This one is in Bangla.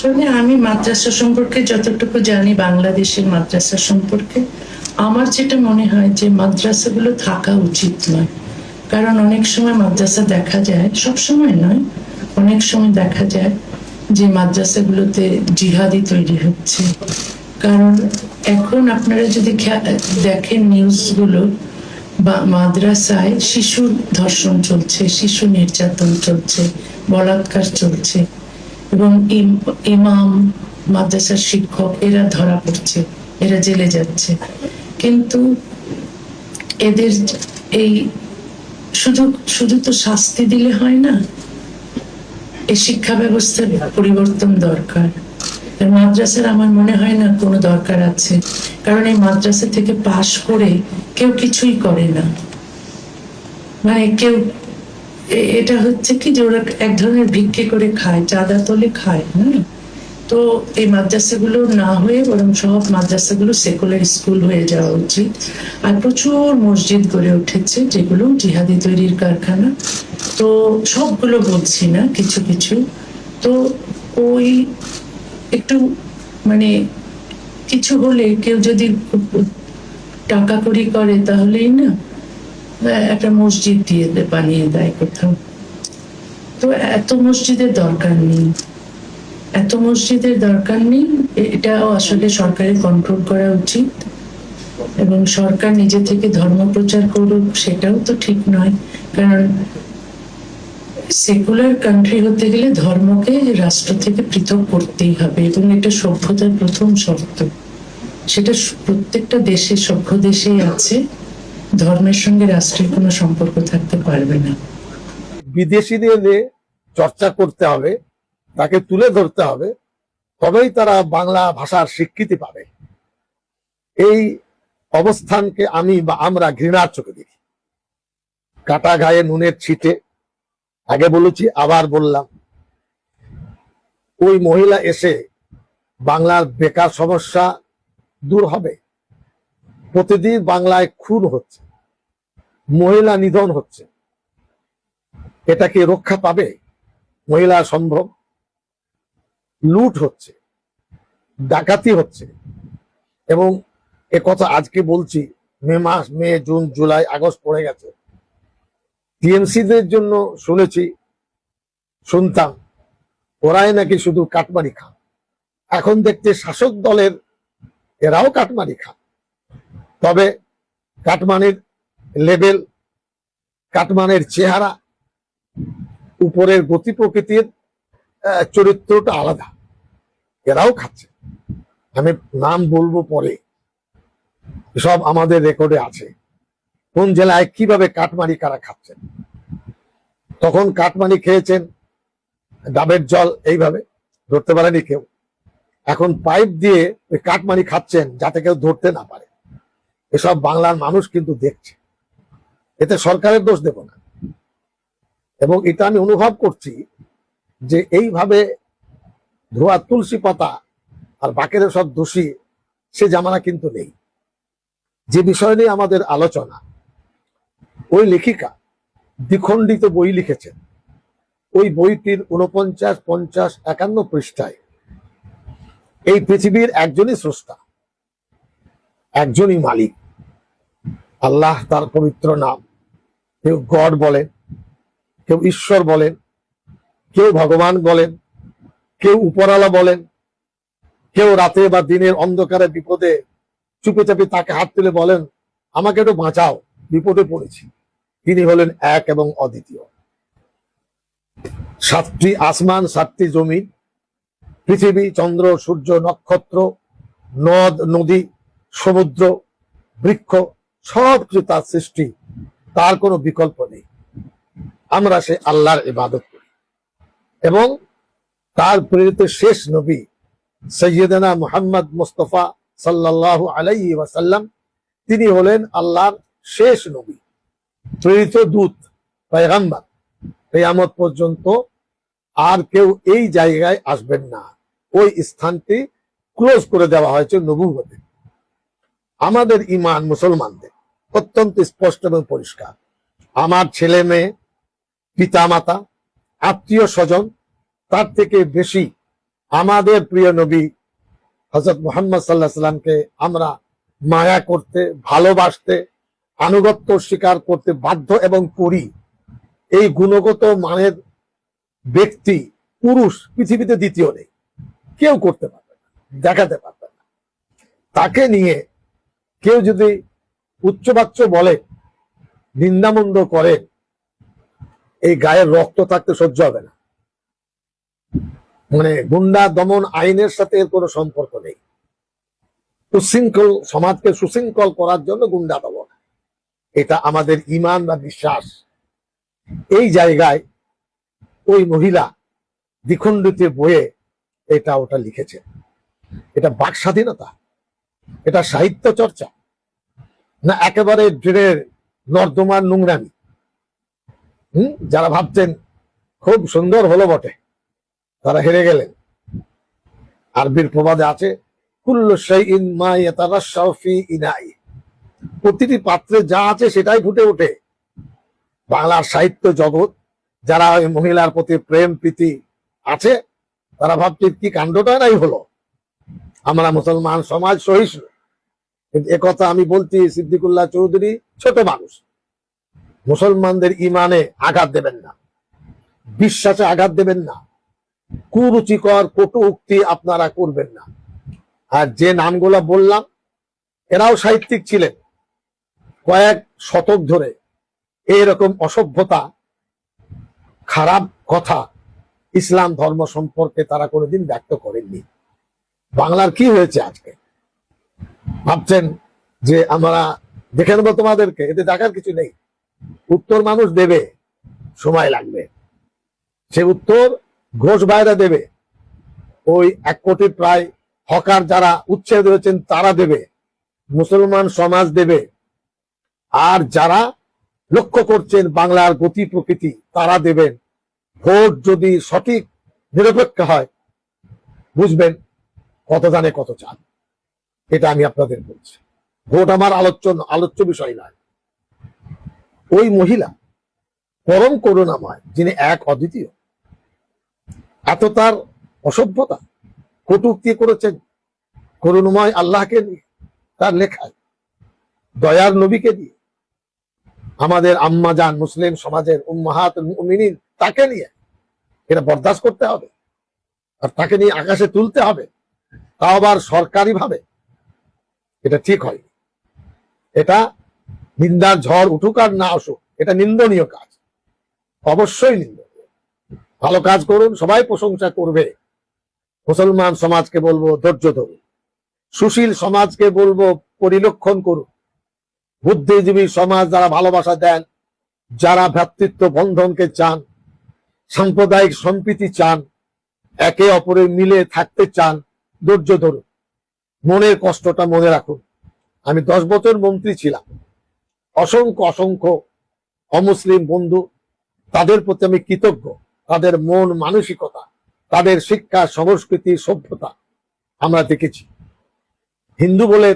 আসলে আমি মাদ্রাসা সম্পর্কে যতটুকু জানি, বাংলাদেশের মাদ্রাসা সম্পর্কে আমার যেটা মনে হয় যে মাদ্রাসাগুলো থাকা উচিত নয়। কারণ অনেক সময় মাদ্রাসা দেখা যায়, সব সময় নয়, অনেক সময় দেখা যায় যে মাদ্রাসাগুলোতে জিহাদি তৈরি হচ্ছে। কারণ এখন আপনারা যদি দেখেন নিউজগুলো, বা মাদ্রাসায় শিশু ধর্ষণ চলছে, শিশু নির্যাতন চলছে, বলাৎকার চলছে, এবং ইমাম, মাদ্রাসার শিক্ষক এরা ধরা পড়ছে, এরা জেলে যাচ্ছে। কিন্তু এদের এই শুধু শুধু তো শাস্তি দিলে হয় না, এই শিক্ষা ব্যবস্থার পরিবর্তন দরকার। মাদ্রাসার আমার মনে হয় না কোনো দরকার আছে, কারণ এই মাদ্রাসা থেকে পাশ করে কেউ কিছুই করে না। মানে কেউ, এটা হচ্ছে কি যে ওরা এক ধরনের ভিক্ষে করে খায়, চাঁদা তোলে খায়। তো এই মাদ্রাসাগুলো না হয়ে বরং সব মাদ্রাসাগুলো সেকুলার স্কুল হয়ে যাওয়া উচিত। আর প্রচুর মসজিদ গড়ে উঠেছে যেগুলো জিহাদি তৈরির কারখানা। তো সবগুলো বলছি না, কিছু কিছু। তো ওই একটু মানে কিছু হলে কেউ যদি টাকা কড়ি করে তাহলেই না একটা মসজিদ দিয়ে বানিয়ে দেয় কোথাও। তো এত মসজিদের দরকার নেই, এত মসজিদের দরকার নেই। এটাও আসলে সরকারের কন্ট্রোল করা উচিত, এবং সরকার নিজে থেকে ধর্ম প্রচার করুক সেটাও তো ঠিক নয়। কারণ সেকুলার কান্ট্রি হতে গেলে ধর্মকে রাষ্ট্র থেকে পৃথক করতেই হবে, এবং এটা সভ্যতার প্রথম শর্ত। সেটা প্রত্যেকটা দেশে, সভ্য দেশেই আছে। ধর্মের সঙ্গে রাষ্ট্রের কোনো সম্পর্ক থাকতে পারবে না। বিদেশিদের চর্চা করতে হবে, তাকে তুলে ধরতে হবে, তবেই তারা বাংলা ভাষার স্বীকৃতি পাবে। এই অবস্থানকে আমি বা আমরা ঘৃণার চোখে দেখি। কাটা গায়ে নুনের ছিটে, আগে বলেছি আবার বললাম, ওই মহিলা এসে বাংলার বেকার সমস্যা দূর হবে? প্রতিদিন বাংলায় খুন হচ্ছে, মহিলা নিধন হচ্ছে, এটা কি রক্ষা পাবে? মহিলা সম্ভ্রম, লুট হচ্ছে, ডাকাতি হচ্ছে। এবং একথা আজকে বলছি, মে, জুন, জুলাই, আগস্ট পড়ে গেছে। টিএমসিদের জন্য শুনতাম ওরাই নাকি শুধু কাটমারি খান। এখন দেখতে শাসক দলের এরাও কাটমারি খান। তবে কাটমানির লেভেল, কাটমানের চেহারা, উপরের গতি প্রকৃতির চরিত্রটা আলাদা। এরাও খাচ্ছে, আমি নাম বলবো পরে, সব আমাদের রেকর্ডে আছে কোন জেলায় কিভাবে কাটমানি কারা খাচ্ছেন। তখন কাটমানি খেয়েছেন, ডাবের জল এইভাবে ধরতে পারেনি কেউ। এখন পাইপ দিয়ে কাটমানি খাচ্ছেন যাতে কেউ ধরতে না পারে। এসব বাংলার মানুষ কিন্তু দেখছে, এতে সরকারের দোষ দেব না। এবং এটা আমি অনুভব করছি যে এইভাবে ধোয়া তুলসী পাতা আর বাকের সব দোষী, সে জামানা কিন্তু নেই। যে বিষয় নিয়ে আমাদের আলোচনা, ওই লেখিকা দ্বিখণ্ডিত বই লিখেছেন। ওই বইটির 49, 50, 51 পৃষ্ঠায় এই পৃথিবীর একজনই স্রষ্টা, একজনই মালিক, আল্লাহ তার পবিত্র নাম। কেউ গড বলেন, কেউ ঈশ্বর বলেন, কেউ ভগবান বলেন, কেউ উপরালা বলেন, কেউ রাতে বা দিনের অন্ধকারে বিপদে চুপে চাপে তাকে হাত তুলে বলেন, আমাকে একটু বাঁচাও, বিপদে পড়েছি। তিনি হলেন এক এবং অদ্বিতীয়। 7টি আসমান, 7টি জমিন, পৃথিবী, চন্দ্র, সূর্য, নক্ষত্র, নদ নদী, সমুদ্র, বৃক্ষ, সবকিছু তার সৃষ্টি, তার কোনো বিকল্প নেই। আমরা সে আল্লাহর ইবাদত করি, এবং তার প্রেরিত শেষ নবী সৈয়দনা মুহাম্মদ মুস্তাফা সাল্লাল্লাহু আলাইহি ওয়াসাল্লাম, তিনি হলেন আল্লাহর শেষ নবী, প্রেরিত দূত, পয়গম্বর। কিয়ামত পর্যন্ত আর কেউ এই জায়গায় আসবেন না। ওই স্থানটি ক্লোজ করে দেওয়া হয়েছে নবুয়তে। আমাদের ঈমান মুসলমানদের অত্যন্ত স্পষ্ট এবং পরিষ্কার। আমার ছেলে মেয়ে, পিতা মাতা, আত্মীয় স্বজন, তার থেকে বেশি আমাদের প্রিয় নবী হযরত মুহাম্মদ সাল্লাল্লাহু আলাইহি সাল্লামকে আমরা মায়া করতে, ভালোবাসতে, আনুগত্য স্বীকার করতে বাধ্য এবং করি। এই গুণগত মানের ব্যক্তি, পুরুষ পৃথিবীতে দ্বিতীয় নেই, কেউ করতে পারবে না, দেখাতে পারবে না। তাকে নিয়ে কেউ যদি উচ্চবাচ্য বলে, নিন্দামন্দ করে, এই গায়ের রক্ত থাকতে সহ্য হবে না। মানে গুন্ডা দমন আইনের সাথে এর কোনো সম্পর্ক নেই। সুশৃঙ্খল সমাজকে সুশৃঙ্খল করার জন্য গুন্ডা দমন, এটা আমাদের ঈমান বা বিশ্বাস। এই জায়গায় ওই মহিলা দ্বিখণ্ডিত বইয়ে এটা ওটা লিখেছে। এটা বাক স্বাধীনতা, এটা সাহিত্য চর্চা, না একেবারে ড্রেনের নর্দমার নোংরামি? যারা ভাবছেন খুব সুন্দর হলো বটে, তারা হেরে গেলেন। আরবির প্রবাদে আছে, কুল্লু শাইইন মা ইয়াতারাশাউ ফি ইনাই, প্রতিটি পাত্রে যা আছে সেটাই ফুটে ওঠে। বাংলার সাহিত্য জগৎ যারা ওই মহিলার প্রতি প্রেম প্রীতি আছে, তারা ভাবছে কি কাণ্ডটা নাই হলো, আমরা মুসলমান সমাজ সহিষ্ণু। কিন্তু একথা আমি বলছি, সিদ্দিকুল্লাহ চৌধুরী ছোট মানুষ, মুসলমানদের ইমানে আঘাত দেবেন না, বিশ্বাসে আঘাত দেবেন না, কুরুচিকর কটু উক্তি আপনারা করবেন না। আর যে নামগুলো বললাম, এরাও সাহিত্যিক ছিলেন, কয়েক শতক ধরে এইরকম অসভ্যতা, খারাপ কথা ইসলাম ধর্ম সম্পর্কে তারা কোনোদিন ব্যক্ত করেননি। বাংলার কি হয়েছে আজকে? ভাবছেন যে আমরা দেখে নেবো তোমাদেরকে, এতে দেখার কিছু নেই। উত্তর মানুষ দেবে, সময় লাগবে। সে উত্তর ঘোষ ভাইরা দেবে, ওই 1 কোটি প্রায় হকার যারা উচ্ছেদ হয়েছেন তারা দেবে, মুসলমান সমাজ দেবে, আর যারা লক্ষ্য করছেন বাংলার গতি প্রকৃতি তারা দেবেন। ভোট যদি সঠিক নিরপেক্ষ হয়, বুঝবেন কত জানে কত চান। এটা আমি আপনাদের বলছি, ভোট আমার আলোচ্য বিষয় নয়। ওই মহিলা পরম করুণাময়, যিনি এক অদ্বিতীয়, এত তার অসভ্যতা কটূক্তি করেছেন করুণাময় আল্লাহকে নিয়ে, তার লেখায় দয়ার নবীকে দিয়ে, আমাদের আম্মা জান মুসলিম সমাজের উম্মাহাতুল মুমিনিন তাকে নিয়ে। এটা বরদাস্ত করতে হবে, আর তাকে নিয়ে আকাশে তুলতে হবে, তাও আবার সরকারি ভাবে। এটা ঠিক হয়, এটা নিন্দার ঝড় উঠুক আর না আসুক, এটা নিন্দনীয় কাজ, অবশ্যই নিন্দনীয়। ভালো কাজ করুন, সবাই প্রশংসা করবে। মুসলমান সমাজকে বলবো ধৈর্য ধরুন, সুশীল সমাজকে বলবো পরিলক্ষণ করুন, বুদ্ধিজীবী সমাজ যারা ভালোবাসা দেন, যারা ভ্রাতৃত্ব বন্ধনকে চান, সাম্প্রদায়িক সম্প্রীতি চান, একে অপরের মিলে থাকতে চান, ধৈর্য ধরুন, মনের কষ্টটা মনে রাখুন। আমি 10 বছর মন্ত্রী ছিলাম, অসংখ্য অমুসলিম বন্ধু, তাদের প্রতি আমি কৃতজ্ঞ। তাদের মন মানসিকতা, তাদের শিক্ষা সংস্কৃতি সভ্যতা আমরা দেখেছি। হিন্দু বলে